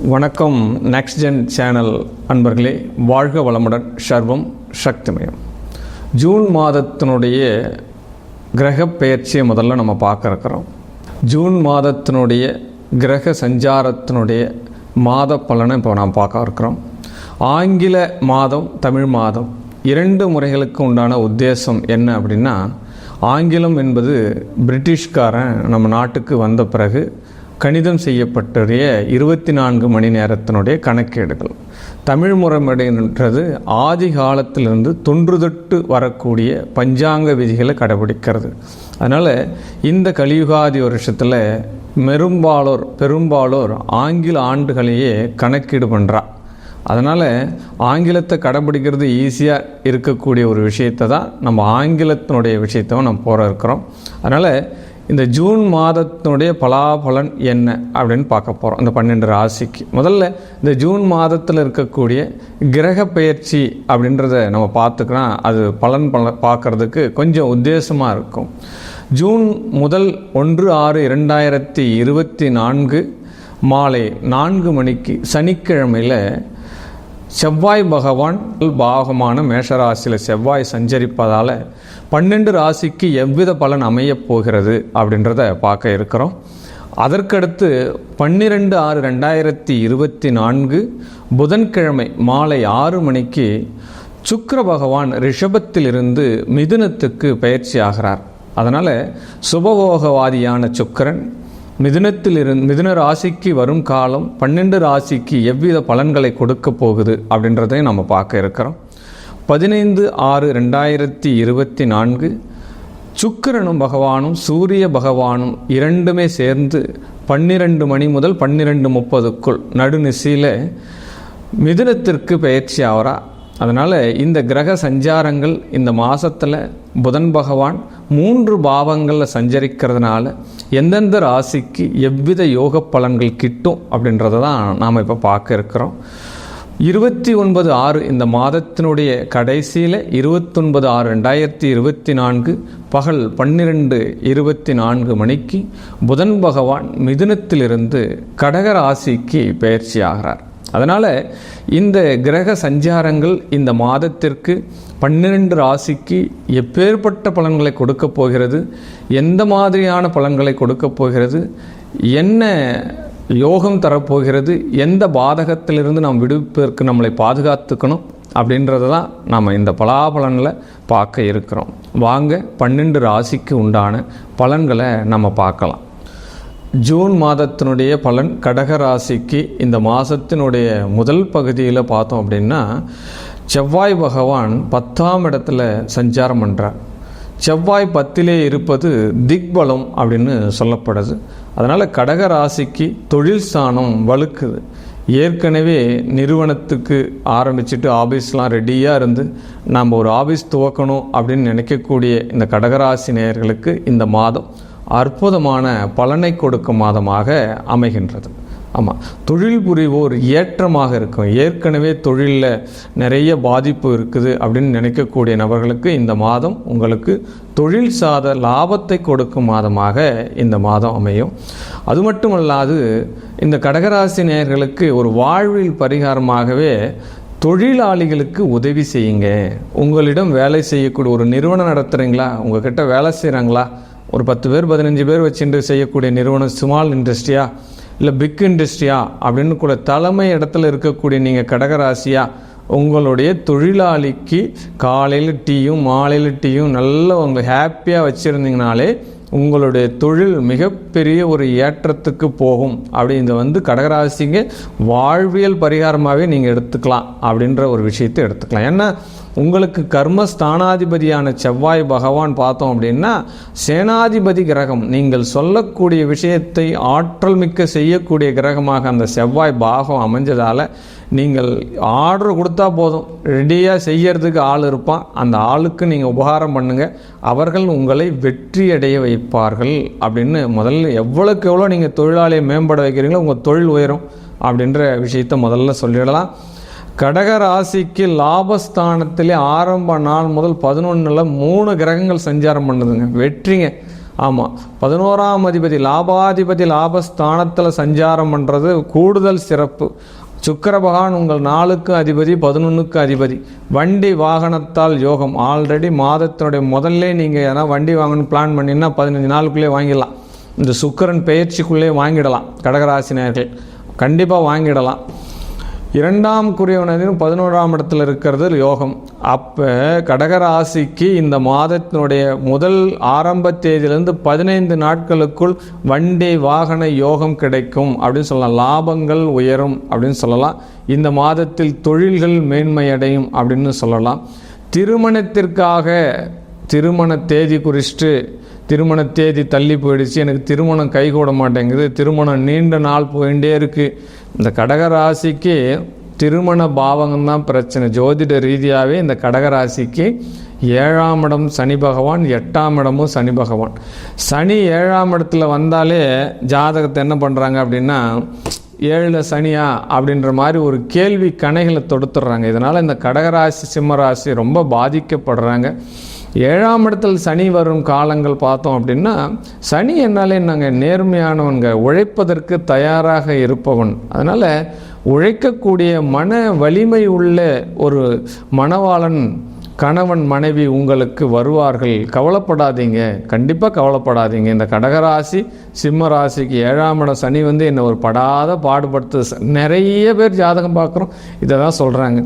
வணக்கம். Next gen channel அன்பர்களே, வாழ்க வளமுடன். சர்வம் சக்திமயம். ஜூன் மாதத்தினுடைய கிரக பெயர்ச்சியை முதல்ல நம்ம பார்க்க இருக்கிறோம். ஜூன் மாதத்தினுடைய கிரக சஞ்சாரத்தினுடைய மாத பலனை இப்போ நாம் பார்க்க இருக்கிறோம். ஆங்கில மாதம், தமிழ் மாதம் இரண்டு முறைகளுக்கு உண்டான உத்தேசம் என்ன அப்படின்னா, ஆங்கிலம் என்பது பிரிட்டிஷ்காரன் நம்ம நாட்டுக்கு வந்த பிறகு கணிதம் செய்யப்பட்டுடைய 24 மணி நேரத்தினுடைய கணக்கேடுகள். தமிழ் முறைமைன்றது ஆதி காலத்திலிருந்து தொன்றுதொட்டு வரக்கூடிய பஞ்சாங்க விதிகளை கடைபிடிக்கிறது. அதனால் இந்த கலியுகாதி வருஷத்தில் பெரும்பாலோர் ஆங்கில ஆண்டுகளையே கணக்கீடு பண்ணுறா. அதனால் ஆங்கிலத்தை கடைபிடிக்கிறது ஈஸியாக இருக்கக்கூடிய ஒரு விஷயத்தை தான் நம்ம ஆங்கிலத்தினுடைய விஷயத்தை நம்ம போகிற இருக்கிறோம். அதனால் இந்த ஜூன் மாதத்தினுடைய பலாபலன் என்ன அப்படின்னு பார்க்க போகிறோம். இந்த 12 ராசிக்கு முதல்ல இந்த ஜூன் மாதத்தில் இருக்கக்கூடிய கிரக பெயர்ச்சி அப்படின்றத நம்ம பார்த்துக்கலாம். அது பலன் பார்க்குறதுக்கு கொஞ்சம் உத்தேசமாக இருக்கும். ஜூன் 1/6/2024 மாலை 4 மணிக்கு சனிக்கிழமையில் செவ்வாய் பகவான் பாகமான மேஷராசியில் செவ்வாய் சஞ்சரிப்பதால் 12 ராசிக்கு எவ்வித பலன் அமையப் போகிறது அப்படின்றத பார்க்க இருக்கிறோம். அதற்கடுத்து 12/6/2024 புதன்கிழமை மாலை 6 மணிக்கு சுக்கிர பகவான் ரிஷபத்திலிருந்து மிதுனத்துக்கு பயிற்சி ஆகிறார். அதனால் சுபபோகவாதியான சுக்கிரன் மிதுன ராசிக்கு வரும் காலம் 12 ராசிக்கு எவ்வித பலன்களை கொடுக்க போகுது அப்படின்றதையும் நம்ம பார்க்க இருக்கிறோம். 15/6/2024 சுக்கிரனும் பகவானும் சூரிய பகவானும் இரண்டுமே சேர்ந்து 12 மணி முதல் 12:30க்குள் நடுநிசையில் மிதுனத்திற்கு பயிற்சி ஆகிறா. அதனால் இந்த கிரக சஞ்சாரங்கள் இந்த மாதத்தில் புதன் பகவான் 3 பாவங்களில் சஞ்சரிக்கிறதுனால எந்தெந்த ராசிக்கு எவ்வித யோக பலன்கள் கிட்டும் அப்படின்றத தான் நாம் இப்போ பார்க்க இருக்கிறோம். 29/6 இந்த மாதத்தினுடைய கடைசியில் 29/6/2024 பகல் 12:24 மணிக்கு புதன் பகவான் மிதுனத்திலிருந்து கடக ராசிக்கு பயிற்சி ஆகிறார். அதனால் இந்த கிரக சஞ்சாரங்கள் இந்த மாதத்திற்கு 12 ராசிக்கு எப்பேற்பட்ட பலன்களை கொடுக்க போகிறது, எந்த மாதிரியான பலன்களை கொடுக்க போகிறது, என்ன யோகம் தரப்போகிறது, எந்த பாதகத்திலிருந்து நாம் விடுப்பதற்கு நம்மளை பாதுகாத்துக்கணும் அப்படின்றத தான் நாம் இந்த பலாபலனில் பார்க்க இருக்கிறோம். வாங்க 12 ராசிக்கு உண்டான பலன்களை நம்ம பார்க்கலாம். ஜூன் மாதத்தினுடைய பலன் கடக ராசிக்கு இந்த மாதத்தினுடைய முதல் பகுதியில் பார்த்தோம் அப்படின்னா, செவ்வாய் பகவான் 10ஆம் இடத்துல சஞ்சாரம் பண்ணுறார். செவ்வாய் 10லே இருப்பது திக்பலம் அப்படின்னு சொல்லப்படுது. அதனால் கடக ராசிக்கு தொழில் ஸ்தானம் வலுக்குது. ஏற்கனவே நிறுவனத்துக்கு ஆரம்பிச்சுட்டு ஆஃபீஸ்லாம் ரெடியாக இருந்து நம்ம ஒரு ஆஃபீஸ் துவக்கணும் அப்படின்னு நினைக்கக்கூடிய இந்த கடகராசி நேயர்களுக்கு இந்த மாதம் அற்புதமான பலனை கொடுக்கும் மாதமாக அமைகின்றது. ஆமாம், தொழில் புரிவோர் ஏற்றமாக இருக்கும். ஏற்கனவே தொழிலில் நிறைய பாதிப்பு இருக்குது அப்படின்னு நினைக்கக்கூடிய நபர்களுக்கு இந்த மாதம் உங்களுக்கு தொழில் சாத லாபத்தை கொடுக்கும் மாதமாக இந்த மாதம் அமையும். அது மட்டுமல்லாது இந்த கடகராசி நேயர்களுக்கு ஒரு வாழ்வில் பரிகாரமாகவே தொழிலாளிகளுக்கு உதவி செய்யுங்க. உங்களிடம் வேலை செய்யக்கூடிய ஒரு நிறுவனம் நடத்துகிறீங்களா, உங்ககிட்ட வேலை செய்கிறாங்களா, ஒரு 10 பேர் 15 பேர் வச்சுட்டு செய்யக்கூடிய நிறுவனம் ஸ்மால் இண்டஸ்ட்ரியா இல்லை பிக் இண்டஸ்ட்ரியா அப்படின்னு கூட தலைமை இடத்துல இருக்கக்கூடிய நீங்கள் கடகராசியா, உங்களுடைய தொழிலாளிக்கு காலையில் டீயும் மாலையில் டீயும் நல்லா உங்களை ஹாப்பியாக வச்சுருந்தீங்கனாலே உங்களுடைய தொழில் மிகப்பெரிய ஒரு ஏற்றத்துக்கு போகும். அப்படி இந்த கடகராசிங்க வாழ்வியல் பரிகாரமாகவே நீங்கள் எடுத்துக்கலாம் அப்படின்ற ஒரு விஷயத்தை எடுத்துக்கலாம். ஏன்னா உங்களுக்கு கர்மஸ்தானாதிபதியான செவ்வாய் பகவான் பார்த்தோம் அப்படின்னா சேனாதிபதி கிரகம். நீங்கள் சொல்லக்கூடிய விஷயத்தை ஆற்றல் மிக்க செய்யக்கூடிய கிரகமாக அந்த செவ்வாய் பாகம் அமைஞ்சதால் நீங்கள் ஆர்டர் கொடுத்தா போதும், ரெடியாக செய்யறதுக்கு ஆள் இருப்பான். அந்த ஆளுக்கு நீங்கள் உபகாரம் பண்ணுங்கள், அவர்கள் உங்களை வெற்றியடைய வைப்பார்கள் அப்படின்னு முதல்ல எவ்வளோக்கு எவ்வளோ நீங்கள் தொழிலாளியை மேம்பட வைக்கிறீங்களோ உங்கள் தொழில் உயரும் அப்படின்ற விஷயத்தை முதல்ல சொல்லிடலாம். கடக ராசிக்கு லாபஸ்தானத்திலே ஆரம்ப நாள் முதல் 11ல் 3 கிரகங்கள் சஞ்சாரம் பண்ணுதுங்க. வெற்றிங்க. ஆமாம், 11ஆம் அதிபதி லாபாதிபதி லாபஸ்தானத்தில் சஞ்சாரம் பண்ணுறது கூடுதல் சிறப்பு. சுக்கிர பகவான் உங்கள் 4க்கு அதிபதி, 11க்கு அதிபதி. வண்டி வாகனத்தால் யோகம். ஆல்ரெடி மாதத்தினுடைய முதல்ல நீங்கள் ஏன்னா வண்டி வாங்கணும்னு பிளான் பண்ணிங்கன்னா 15 நாளுக்குள்ளே வாங்கிடலாம். இந்த சுக்கிரன் பெயர்ச்சிக்குள்ளே வாங்கிடலாம். கடகராசினியர்கள் கண்டிப்பாக வாங்கிடலாம். 2ஆம் குறியவனதின் 11ஆம் இடத்துல இருக்கிறது யோகம். அப்போ கடகராசிக்கு இந்த மாதத்தினுடைய முதல் ஆரம்ப தேதியிலிருந்து 15 நாட்களுக்குள் வண்டி வாகன யோகம் கிடைக்கும் அப்படின்னு சொல்லலாம். லாபங்கள் உயரும் அப்படின்னு சொல்லலாம். இந்த மாதத்தில் தொழில்கள் மேன்மையடையும் அப்படின்னு சொல்லலாம். திருமணத்திற்காக திருமண தேதி குறிச்சிட்டு திருமண தேதி தள்ளி போயிடுச்சு, எனக்கு திருமணம் கைகூட மாட்டேங்குது, திருமணம் நீண்ட நாள் போயிட்டே இருக்குது. இந்த கடகராசிக்கு திருமண பாவகம்தான் பிரச்சனை. ஜோதிட ரீதியாகவே இந்த கடகராசிக்கு 7ஆம் இடம் சனி பகவான், 8ஆம் இடமும் சனி பகவான். சனி 7ஆம் இடத்துல வந்தாலே ஜாதகத்தை என்ன பண்ணுறாங்க அப்படின்னா 7ல் சனியா அப்படின்ற மாதிரி ஒரு கேள்வி கணைகளை தொடுத்துடுறாங்க. இதனால் இந்த கடகராசி சிம்மராசி ரொம்ப பாதிக்கப்படுறாங்க. 7ஆம் இடத்தில் சனி வரும் காலங்கள் பார்த்தோம் அப்படின்னா, சனி என்னாலே நாங்கள் நேர்மையானவங்க, உழைப்பதற்கு தயாராக இருப்பவன். அதனால் உழைக்கக்கூடிய மன வலிமை உள்ள ஒரு மணவாளன் கணவன் மனைவி உங்களுக்கு வருவார்கள். கவலைப்படாதீங்க, கண்டிப்பாக கவலைப்படாதீங்க. இந்த கடகராசி சிம்ம ராசிக்கு 7ஆம் இடம் சனி என்னை ஒரு படாத பாடுபடுத்து. நிறைய பேர் ஜாதகம் பார்க்குறோம், இதை தான் சொல்கிறாங்க.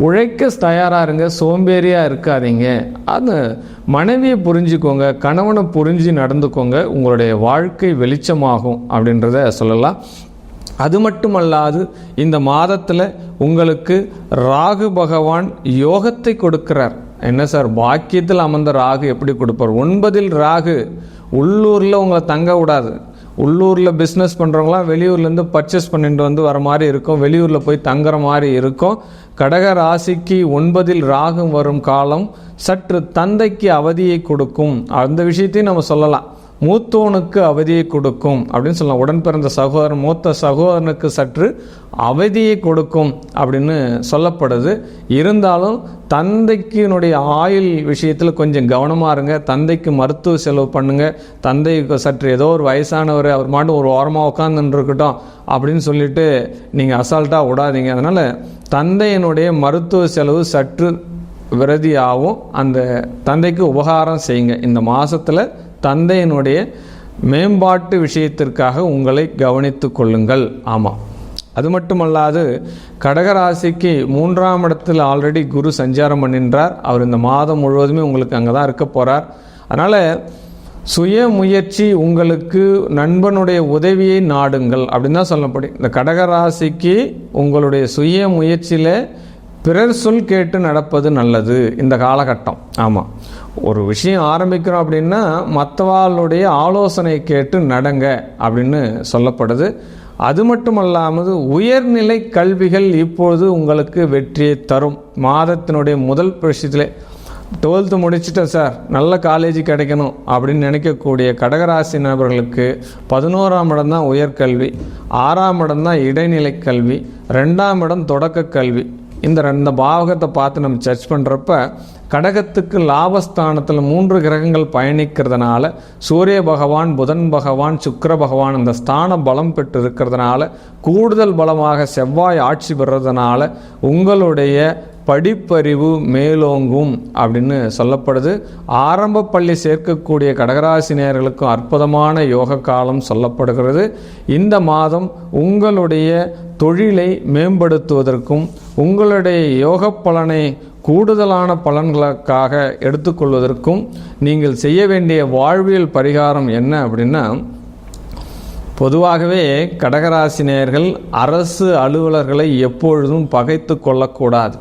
உழைக்க தயாராக இருங்க, சோம்பேறியாக இருக்காதீங்க. அது மனைவியை புரிஞ்சுக்கோங்க, கணவனை புரிஞ்சு நடந்துக்கோங்க, உங்களுடைய வாழ்க்கை வெளிச்சமாகும் அப்படின்றத சொல்லலாம். அது மட்டுமல்லாது இந்த மாதத்தில் உங்களுக்கு ராகு பகவான் யோகத்தை கொடுக்கிறார். என்ன சார், பாக்கியத்தில் அமர்ந்த ராகு எப்படி கொடுப்பார்? 9ல் ராகு. உள்ளூரில் உங்களை தங்க விடாது. உள்ளூரில் பிஸ்னஸ் பண்ணுறவங்களாம் வெளியூர்லேருந்து பர்ச்சேஸ் பண்ணிட்டு வர மாதிரி இருக்கும், வெளியூரில் போய் தங்குற மாதிரி இருக்கும். கடக ராசிக்கு 9ல் ராகு வரும் காலம் சற்று தந்தைக்கு அவதியை கொடுக்கும். அந்த விஷயத்தையும் நம்ம சொல்லலாம். மூத்தோனுக்கு அவதியை கொடுக்கும் அப்படின்னு சொல்லலாம். உடன் பிறந்த சகோதரன் மூத்த சகோதரனுக்கு சற்று அவதியை கொடுக்கும் அப்படின்னு சொல்லப்படுது. இருந்தாலும் தந்தைக்கினுடைய ஆயுள் விஷயத்தில் கொஞ்சம் கவனமாக இருங்க. தந்தைக்கு மருத்துவ செலவு பண்ணுங்கள். தந்தைக்கு சற்று ஏதோ ஒரு வயசானவர் அவர் மாட்டும் ஒரு ஓரமாக உட்காந்துருக்கட்டும் அப்படின்னு சொல்லிட்டு நீங்கள் அசால்ட்டாக விடாதீங்க. அதனால் தந்தையினுடைய மருத்துவ செலவு சற்று விரதியாகவும் அந்த தந்தைக்கு உபகாரம் செய்யுங்க. இந்த மாதத்தில் தந்தையினுடைய மேம்பாட்டு விஷயத்திற்காக உங்களை கவனித்து கொள்ளுங்கள். ஆமாம், அது மட்டுமல்லாது கடகராசிக்கு 3ஆம் இடத்தில் ஆல்ரெடி குரு சஞ்சாரம் பண்ணின்றார். அவர் இந்த மாதம் முழுவதுமே உங்களுக்கு அங்கே தான் இருக்க போகிறார். அதனால் சுய முயற்சி, உங்களுக்கு நண்பனுடைய உதவியை நாடுங்கள் அப்படின்னு தான் சொல்லப்படும். இந்த கடகராசிக்கு உங்களுடைய சுய முயற்சியில் பிறர் சொல் கேட்டு நடப்பது நல்லது இந்த காலகட்டம். ஆமாம், ஒரு விஷயம் ஆரம்பிக்கிறோம் அப்படின்னா மற்றவாளுடைய ஆலோசனை கேட்டு நடங்க அப்படின்னு சொல்லப்படுது. அது மட்டுமல்லாமல் உயர்நிலை கல்விகள் இப்போது உங்களுக்கு வெற்றியை தரும். மாதத்தினுடைய முதல் விஷயத்திலே 12th முடிச்சுட்டேன் சார், நல்ல காலேஜ் கிடைக்கணும் அப்படின்னு நினைக்கக்கூடிய கடகராசி நபர்களுக்கு 11ஆம் இடம் தான் உயர்கல்வி, 6ஆம் இடம் தான் இடைநிலை கல்வி, 2ஆம் இடம் தொடக்க கல்வி. இந்த பாவகத்தை பார்த்து நம்ம சர்ச் பண்ணுறப்ப கடகத்துக்கு லாபஸ்தானத்தில் 3 கிரகங்கள் பயணிக்கிறதுனால சூரிய பகவான், புதன் பகவான், சுக்கிர பகவான் இந்த ஸ்தான பலம் பெற்று இருக்கிறதுனால, கூடுதல் பலமாக செவ்வாய் ஆட்சி பெறுறதுனால உங்களுடைய படிப்பறிவு மேலோங்கும் அப்படின்னு சொல்லப்படுது. ஆரம்ப பள்ளி சேர்க்கக்கூடிய கடகராசினியர்களுக்கும் அற்புதமான யோக காலம் சொல்லப்படுகிறது. இந்த மாதம் உங்களுடைய தொழிலை மேம்படுத்துவதற்கும் உங்களுடைய யோக பலனை கூடுதலான பலன்களுக்காக எடுத்துக்கொள்வதற்கும் நீங்கள் செய்ய வேண்டிய வாழ்வியல் பரிகாரம் என்ன அப்படின்னா, பொதுவாகவே கடகராசினியர்கள் அரசு அலுவலர்களை எப்பொழுதும் பகைத்து கொள்ளக்கூடாது.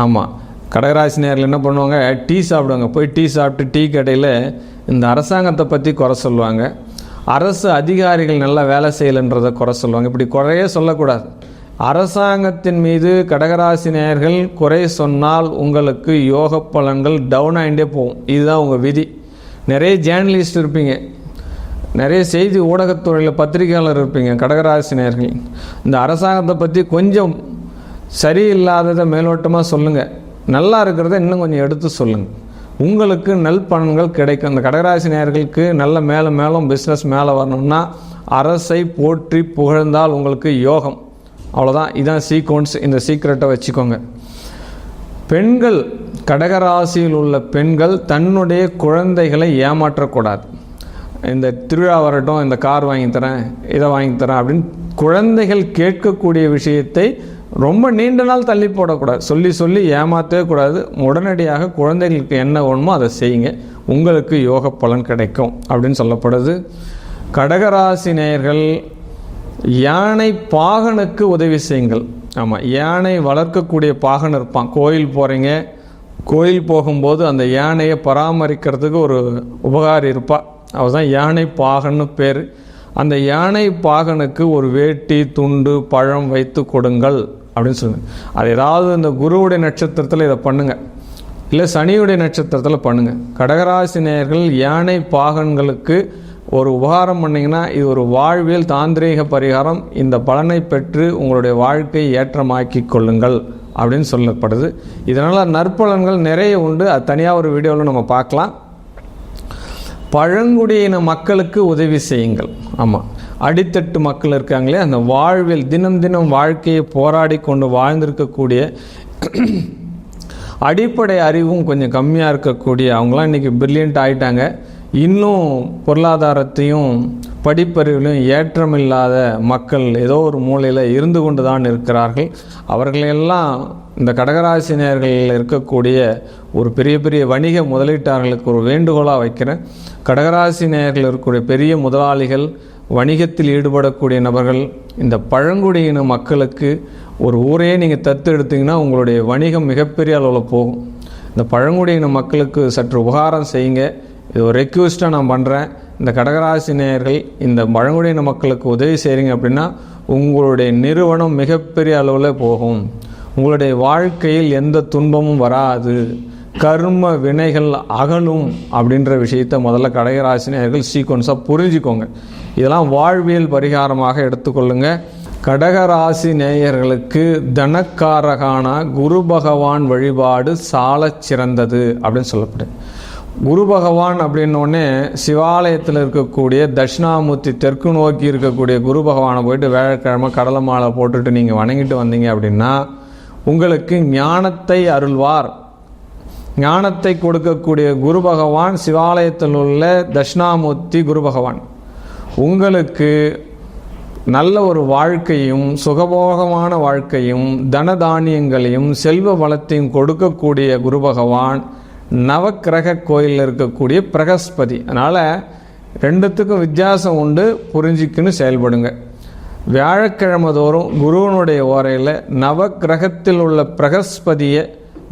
ஆமாம், கடகராசினியர்கள் என்ன பண்ணுவாங்க, டீ சாப்பிடுவாங்க. போய் டீ சாப்பிட்டு டீ கடையில் இந்த அரசாங்கத்தை பற்றி குறை சொல்லுவாங்க, அரசு அதிகாரிகள் நல்லா வேலை செய்யலைன்றதை குறை சொல்லுவாங்க. இப்படி குறையே சொல்லக்கூடாது. அரசாங்கத்தின் மீது கடகராசினியர்கள் குறை சொன்னால் உங்களுக்கு யோக பலன்கள் டவுன் ஆகிட்டே போகும். இதுதான் உங்கள் விதி. நிறைய ஜேர்னலிஸ்ட் இருப்பீங்க, நிறைய செய்தி ஊடகத்துறையில் பத்திரிகையாளர் இருப்பீங்க கடகராசினியர்கள். இந்த அரசாங்கத்தை பற்றி கொஞ்சம் சரியில்லாததை மேலோட்டமாக சொல்லுங்கள், நல்லா இருக்கிறத இன்னும் கொஞ்சம் எடுத்து சொல்லுங்கள். உங்களுக்கு நல் பலன்கள் கிடைக்கும். இந்த கடகராசி நேயர்களுக்கு நல்ல மேலும் பிஸ்னஸ் மேலே வரணும்னா அரசை போற்றி புகழ்ந்தால் உங்களுக்கு யோகம். அவ்வளோதான், இதுதான் சீக்வன்ஸ். இந்த சீக்ரெட்டை வச்சுக்கோங்க. பெண்கள், கடகராசியில் உள்ள பெண்கள் தன்னுடைய குழந்தைகளை ஏமாற்றக்கூடாது. இந்த திருவிழா வரட்டும், இந்த கார் வாங்கி தரேன், இதை வாங்கி தரேன் அப்படின்னு குழந்தைகள் கேட்கக்கூடிய விஷயத்தை ரொம்ப நீண்ட நாள் தள்ளி போடக்கூடாது. சொல்லி ஏமாற்றவே கூடாது. உடனடியாக குழந்தைகளுக்கு என்ன வேணுமோ அதை செய்யுங்க, உங்களுக்கு யோக பலன் கிடைக்கும் அப்படின்னு சொல்லப்படுது. கடகராசி நேயர்கள், யானை பாகனுக்கு உதவி செய்யுங்கள். ஆமாம், யானை வளர்க்கக்கூடிய பாகன் இருப்பான். கோயில் போகிறீங்க, கோயில் போகும்போது அந்த யானையை பராமரிக்கிறதுக்கு ஒரு உபகாரி இருப்பாள். அவள் தான் யானை பாகன்னு பேர். அந்த யானை பாகனுக்கு ஒரு வேட்டி, துண்டு, பழம் வைத்து கொடுங்கள் அப்படின்னு சொல்லுங்கள். அது ஏதாவது இந்த குருவுடைய நட்சத்திரத்தில் இதை பண்ணுங்கள், இல்லை சனியுடைய நட்சத்திரத்தில் பண்ணுங்கள். கடகராசி நேயர்கள் யானை பாகன்களுக்கு ஒரு உபகாரம் பண்ணிங்கன்னா இது ஒரு வாழ்வியல் தாந்திரீக பரிகாரம். இந்த பலனை பெற்று உங்களுடைய வாழ்க்கையை ஏற்றமாக்கி கொள்ளுங்கள் அப்படின்னு சொல்லப்படுது. இதனால் நற்பலன்கள் நிறைய உண்டு. அது தனியாக ஒரு வீடியோவில் நம்ம பார்க்கலாம். பழங்குடியின மக்களுக்கு உதவி செய்யுங்கள். ஆமாம், அடித்தட்டு மக்கள் இருக்காங்களே, அந்த வாழ்வில் தினம் வாழ்க்கையை போராடி கொண்டு வாழ்ந்திருக்கக்கூடிய அடிப்படை அறிவும் கொஞ்சம் கம்மியாக இருக்கக்கூடிய அவங்களாம் இன்றைக்கி பிரில்லியண்ட் ஆகிட்டாங்க. இன்னும் பொருளாதாரத்தையும் படிப்பறிவிலையும் ஏற்றமில்லாத மக்கள் ஏதோ ஒரு மூலையில் இருந்து கொண்டு தான் இருக்கிறார்கள். அவர்களெல்லாம் இந்த கடகராசினியர்களில் இருக்கக்கூடிய ஒரு பெரிய வணிக முதலீட்டாளர்களுக்கு ஒரு வேண்டுகோளாக வைக்கிறேன். கடகராசி நேயர்கள் இருக்கக்கூடிய பெரிய முதலாளிகள், வணிகத்தில் ஈடுபடக்கூடிய நபர்கள், இந்த பழங்குடியின மக்களுக்கு ஒரு ஊரையே நீங்கள் தத்து எடுத்தீங்கன்னா உங்களுடைய வணிகம் மிகப்பெரிய அளவில் போகும். இந்த பழங்குடியின மக்களுக்கு சற்று உபகாரம் செய்யுங்க. இது ஒரு ரெக்வெஸ்ட்டாக நான் பண்ணுறேன். இந்த கடகராசி நேயர்கள் இந்த பழங்குடியின மக்களுக்கு உதவி செய்கிறீங்க அப்படின்னா உங்களுடைய நிறுவனம் மிகப்பெரிய அளவில் போகும். உங்களுடைய வாழ்க்கையில் எந்த துன்பமும் வராது, கர்ம வினைகள் அகலும் அப்படின்ற விஷயத்தை முதல்ல கடகராசினியர்கள் சீக்வன்ஸாக புரிஞ்சுக்கோங்க. இதெல்லாம் வாழ்வியல் பரிகாரமாக எடுத்துக்கொள்ளுங்க. கடகராசி நேயர்களுக்கு தனக்காரகான குரு பகவான் வழிபாடு சாலச் சிறந்தது அப்படின்னு சொல்லப்படுது. குரு பகவான் அப்படின்னோடனே சிவாலயத்தில் இருக்கக்கூடிய தட்சிணாமூர்த்தி தெற்கு நோக்கி இருக்கக்கூடிய குரு பகவானை போயிட்டு வேலைக்கிழமை கடலை மாலை போட்டுட்டு நீங்கள் வணங்கிட்டு வந்தீங்க அப்படின்னா உங்களுக்கு ஞானத்தை அருள்வார். ஞானத்தை கொடுக்கக்கூடிய குரு பகவான் சிவாலயத்தில் உள்ள தட்சிணாமூர்த்தி குரு பகவான் உங்களுக்கு நல்ல ஒரு வாழ்க்கையும் சுகபோகமான வாழ்க்கையும் தனதானியங்களையும் செல்வ வளத்தையும் கொடுக்கக்கூடிய குரு பகவான் நவக்கிரக கோயிலில் இருக்கக்கூடிய பிரகஸ்பதி. அதனால் ரெண்டுத்துக்கும் வித்தியாசம் உண்டு, புரிஞ்சிக்குன்னு செயல்படுங்க. வியாழக்கிழமை தோறும் குருவனுடைய ஓரையில் நவக்கிரகத்தில் உள்ள பிரகஸ்பதியை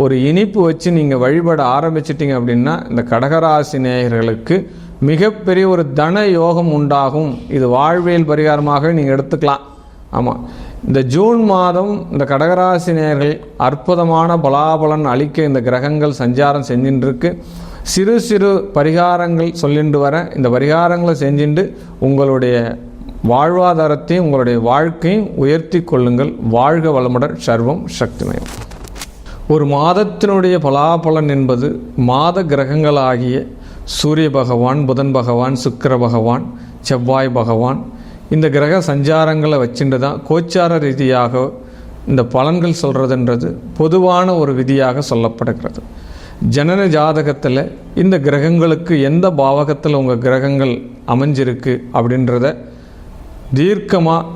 ஒரு இனிப்பு வச்சு நீங்கள் வழிபட ஆரம்பிச்சிட்டிங்க அப்படின்னா இந்த கடகராசி நேயர்களுக்கு மிகப்பெரிய ஒரு தன யோகம் உண்டாகும். இது வாழ்வியல் பரிகாரமாக நீங்கள் எடுத்துக்கலாம். ஆமாம், இந்த ஜூன் மாதம் இந்த கடகராசி நேயர்கள் அற்புதமான பலாபலன் அளிக்க இந்த கிரகங்கள் சஞ்சாரம் செஞ்சுட்டுருக்கு. சிறு பரிகாரங்கள் சொல்லிட்டு வர இந்த பரிகாரங்களை செஞ்சுட்டு உங்களுடைய வாழ்வாதாரத்தையும் உங்களுடைய வாழ்க்கையும் உயர்த்தி கொள்ளுங்கள். வாழ்க வளமுடன். சர்வம் சக்திமயம். ஒரு மாதத்தினுடைய பலாபலன் என்பது மாத கிரகங்களாகிய சூரிய பகவான், புதன் பகவான், சுக்கிர பகவான், செவ்வாய் பகவான் இந்த கிரக சஞ்சாரங்களை வச்சுட்டு தான் கோச்சார ரீதியாக இந்த பலன்கள் சொல்கிறதுன்றது பொதுவான ஒரு விதியாக சொல்லப்படுகிறது. ஜனன ஜாதகத்தில் இந்த கிரகங்களுக்கு எந்த பாவகத்தில் உங்கள் கிரகங்கள் அமைஞ்சிருக்கு அப்படின்றத தீர்க்கமாக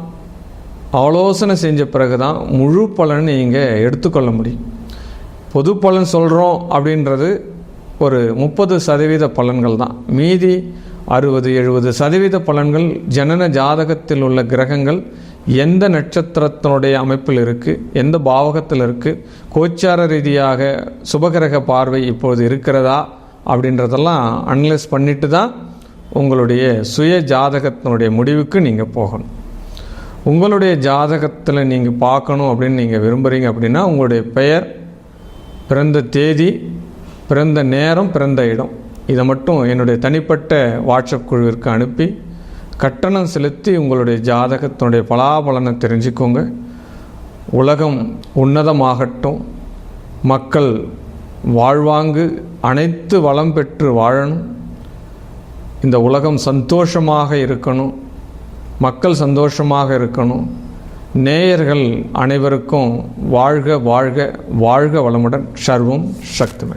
ஆலோசனை செஞ்ச பிறகு தான் முழு பலன் நீங்கள் எடுத்துக்கொள்ள முடியும். பொது பலன் சொல்கிறோம் அப்படின்றது ஒரு 30% பலன்கள் தான். மீதி 60-70% பலன்கள் ஜனன ஜாதகத்தில் உள்ள கிரகங்கள் எந்த நட்சத்திரத்தினுடைய அமைப்பில் இருக்குது, எந்த பாவகத்தில் இருக்குது, கோச்சார ரீதியாக சுபகிரக பார்வை இப்போது இருக்கிறதா அப்படின்றதெல்லாம் அனலைஸ் பண்ணிட்டு தான் உங்களுடைய சுய ஜாதகத்தினுடைய முடிவுக்கு நீங்கள் போகணும். உங்களுடைய ஜாதகத்தில் நீங்கள் பார்க்கணும் அப்படின்னு நீங்கள் விரும்புகிறீங்க அப்படின்னா உங்களுடைய பெயர், பிறந்த தேதி, பிறந்த நேரம், பிறந்த இடம் இதை மட்டும் என்னுடைய தனிப்பட்ட வாட்ஸ்அப் குழுவிற்கு அனுப்பி கட்டணம் செலுத்தி உங்களுடைய ஜாதகத்தினுடைய பலாபலனை தெரிஞ்சுக்கோங்க. உலகம் உன்னதமாகட்டும், மக்கள் வாழ்வாங்கு அனைத்து வளம் பெற்று வாழணும், இந்த உலகம் சந்தோஷமாக இருக்கணும், மக்கள் சந்தோஷமாக இருக்கணும், நேயர்கள் அனைவருக்கும் வாழ்க வாழ்க வாழ்க வளமுடன். சர்வம் சக்திமய்.